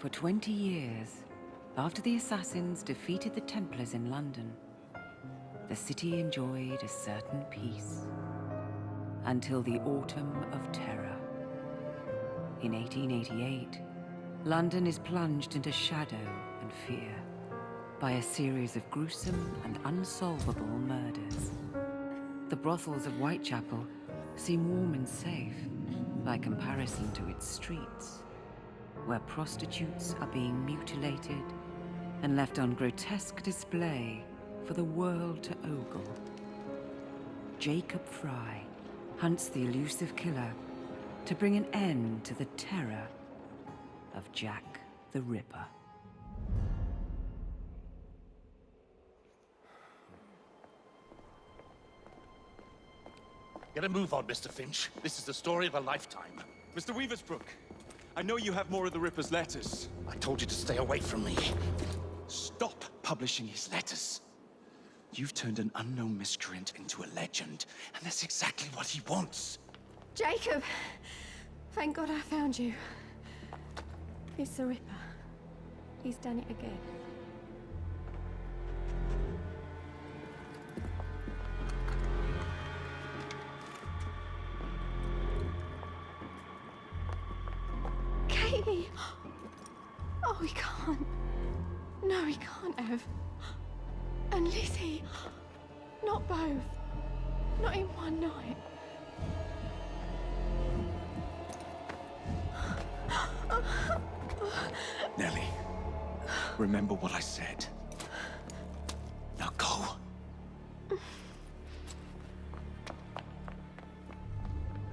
For 20 years, after the assassins defeated the Templars in London, the city enjoyed a certain peace. Until the Autumn of Terror. In 1888, London is plunged into shadow and fear by a series of gruesome and unsolvable murders. The brothels of Whitechapel seem warm and safe by comparison to its streets, where prostitutes are being mutilated and left on grotesque display for the world to ogle. Jacob Fry hunts the elusive killer to bring an end to the terror of Jack the Ripper. Get a move on, Mr. Finch. This is the story of a lifetime. Mr. Weaversbrook, I know you have more of the Ripper's letters. I told you to stay away from me. Stop publishing his letters. You've turned an unknown miscreant into a legend, and that's exactly what he wants. Jacob! Thank God I found you. It's the Ripper. He's done it again. Katie! Oh, he can't. No, he can't have. And Lizzie. Not both. Not in one night. Nellie, remember what I said. Now go.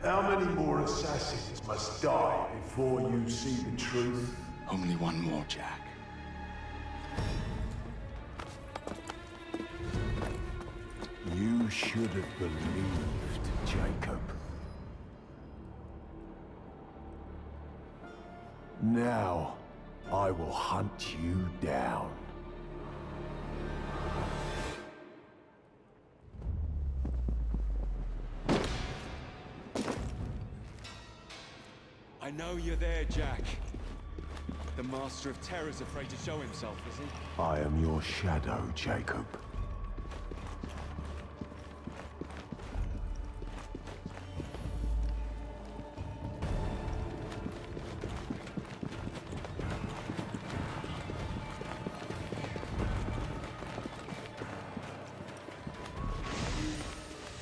How many more assassins must die before you see the truth? Only one more, Jack. You should have believed, Jacob. Now, I will hunt you down. I know you're there, Jack. The Master of Terror's afraid to show himself, is he? I am your shadow, Jacob.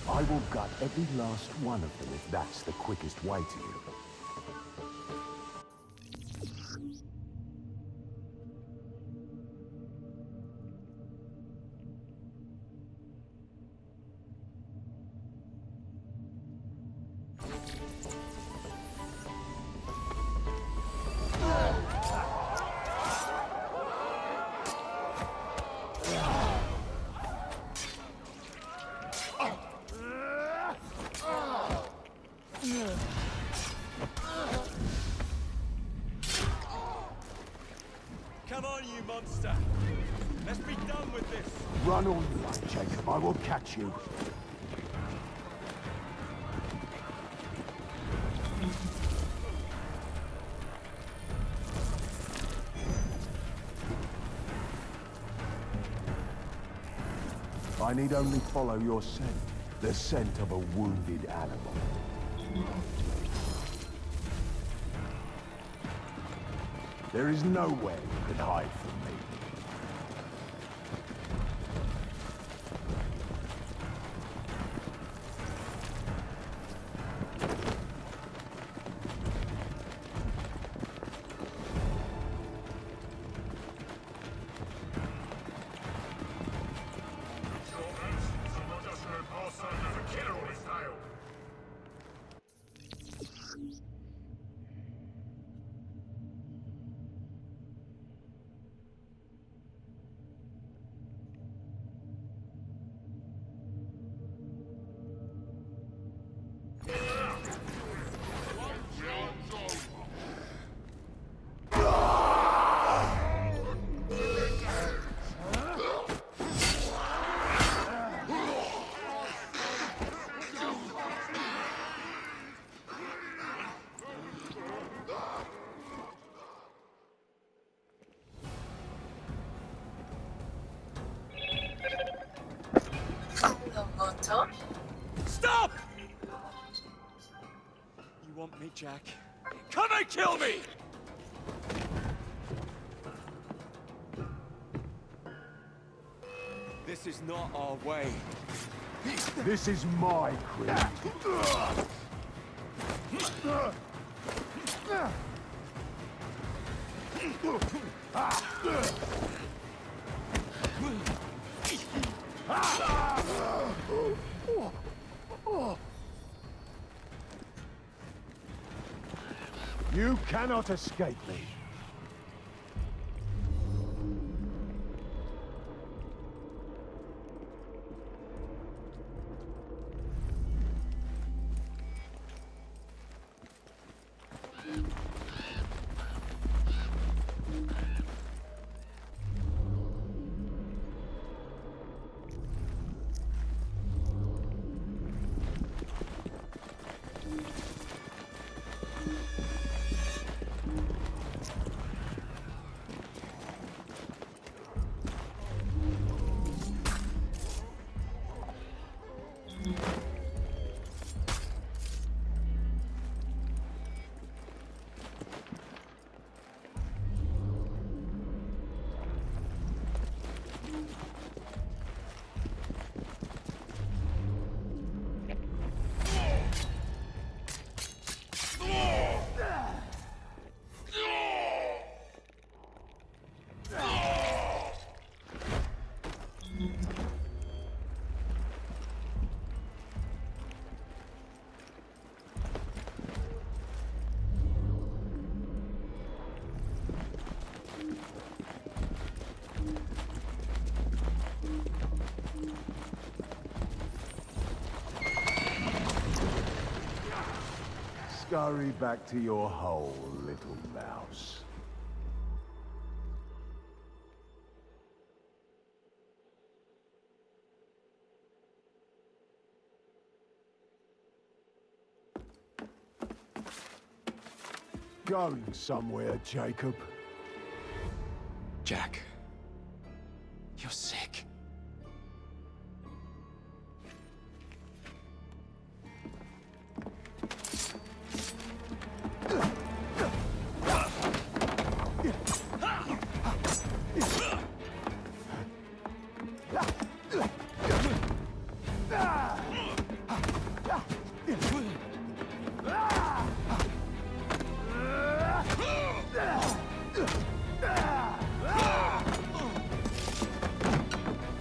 I will gut every last one of them if that's the quickest way to you. Come on, you monster! Let's be done with this! Run all you like, Jacob. I will catch you. I need only follow your scent. The scent of a wounded animal. There is nowhere you can hide from me. want me, Jack? Come and kill me! This is not our way. This is my creed. You cannot escape me. Scurry back to your hole, little mouse. Going somewhere, Jacob? Jack, you're sick.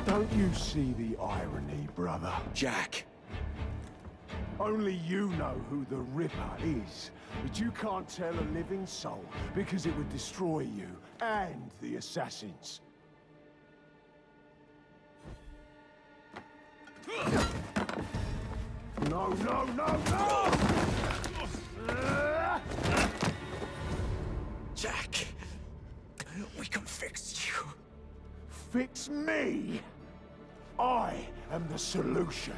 Don't you see the irony, brother? Jack. Only you know who the Ripper is, but you can't tell a living soul because it would destroy you and the assassins. No, no, no, no! Jack, we can fix you. Fix me? I am the solution.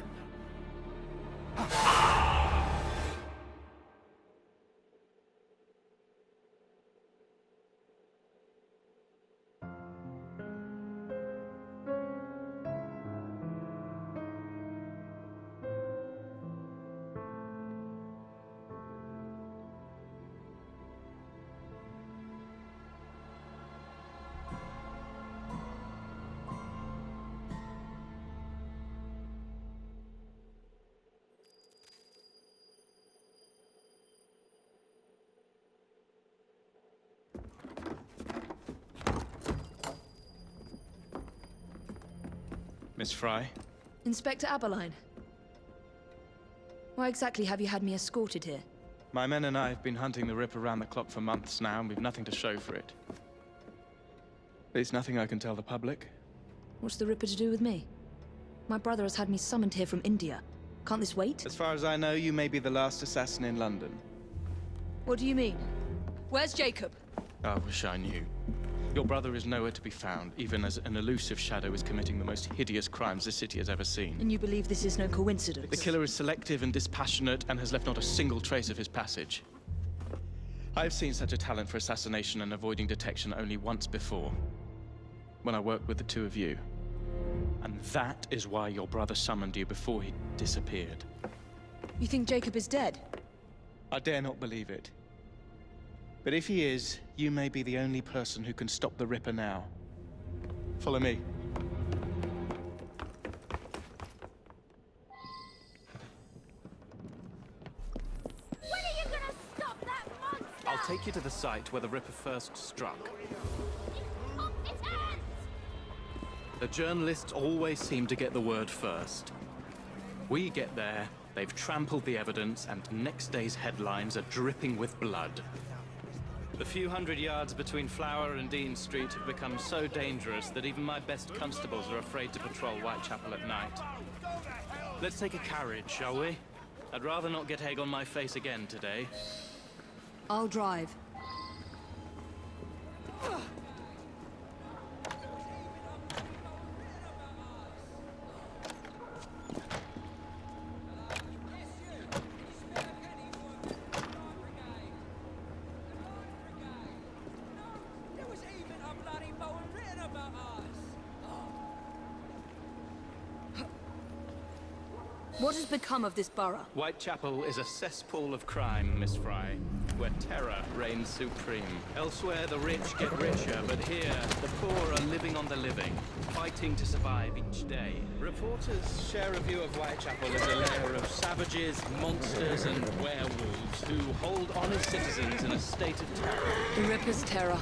Miss Fry? Inspector Aberline. Why exactly have you had me escorted here? My men and I have been hunting the Ripper around the clock for months now, and we've nothing to show for it. There's nothing I can tell the public. What's the Ripper to do with me? My brother has had me summoned here from India. Can't this wait? As far as I know, you may be the last assassin in London. What do you mean? Where's Jacob? I wish I knew. Your brother is nowhere to be found, even as an elusive shadow is committing the most hideous crimes this city has ever seen. And you believe this is no coincidence? The killer is selective and dispassionate and has left not a single trace of his passage. I've seen such a talent for assassination and avoiding detection only once before, when I worked with the two of you. And that is why your brother summoned you before he disappeared. You think Jacob is dead? I dare not believe it. But if he is, you may be the only person who can stop the Ripper now. Follow me. When are you gonna stop that monster? I'll take you to the site where the Ripper first struck. Off its hands! The journalists always seem to get the word first. We get there, they've trampled the evidence, and next day's headlines are dripping with blood. The few hundred yards between Flower and Dean Street have become so dangerous that even my best constables are afraid to patrol Whitechapel at night. Let's take a carriage, shall we? I'd rather not get egg on my face again today. I'll drive. What has become of this borough? Whitechapel is a cesspool of crime, Miss Fry, where terror reigns supreme. Elsewhere, the rich get richer, but here, the poor are living on the living, fighting to survive each day. Reporters share a view of Whitechapel as a lair of savages, monsters, and werewolves who hold honest citizens in a state of terror. The Ripper's terror.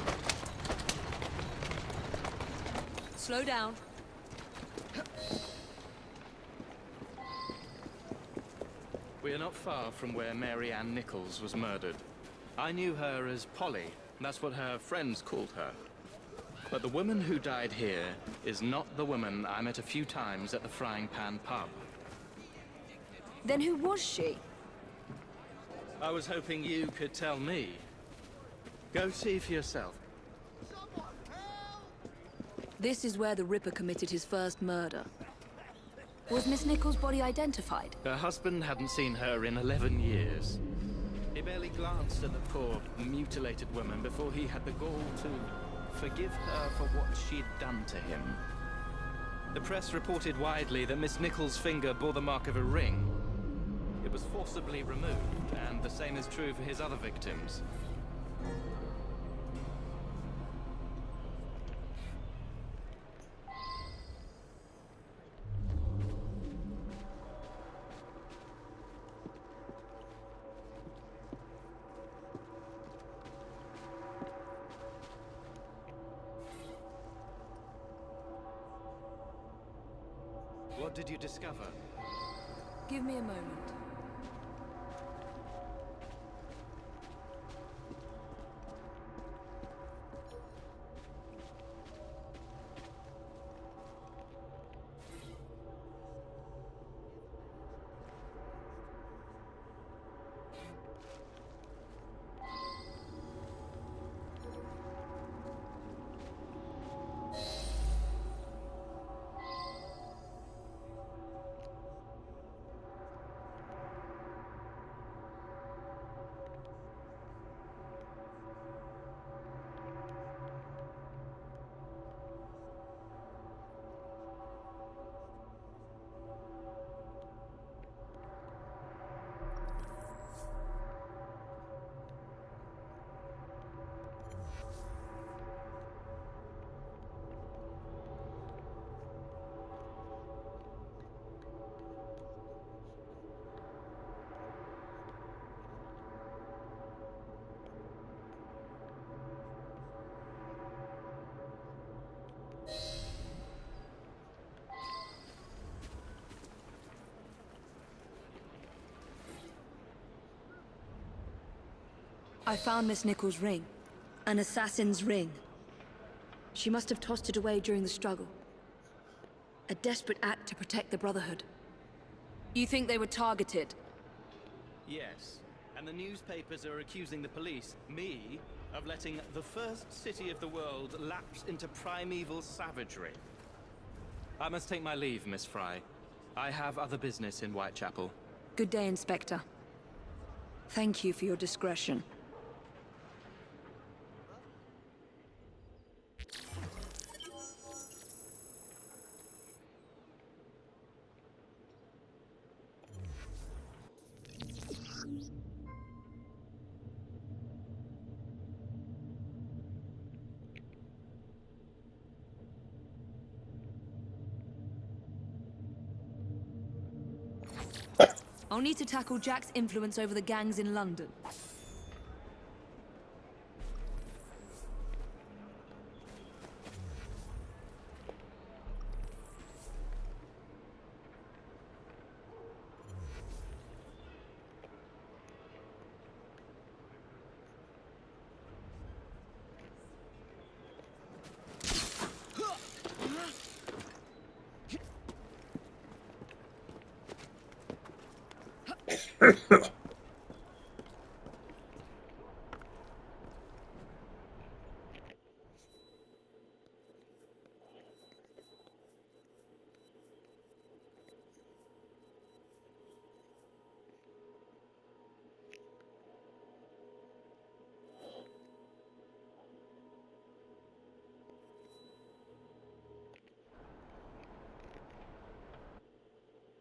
Slow down. We are not far from where Mary Ann Nichols was murdered. I knew her as Polly. That's what her friends called her. But the woman who died here is not the woman I met a few times at the Frying Pan pub. Then who was she? I was hoping you could tell me. Go see for yourself. This is where the Ripper committed his first murder. Was Miss Nichols' body identified? Her husband hadn't seen her in 11 years. He barely glanced at the poor, mutilated woman before he had the gall to forgive her for what she'd done to him. The press reported widely that Miss Nichols' finger bore the mark of a ring. It was forcibly removed, and the same is true for his other victims. What did you discover? Give me a moment. I found Miss Nichols' ring. An assassin's ring. She must have tossed it away during the struggle. A desperate act to protect the Brotherhood. You think they were targeted? Yes. And the newspapers are accusing the police, me, of letting the first city of the world lapse into primeval savagery. I must take my leave, Miss Fry. I have other business in Whitechapel. Good day, Inspector. Thank you for your discretion. I'll need to tackle Jack's influence over the gangs in London.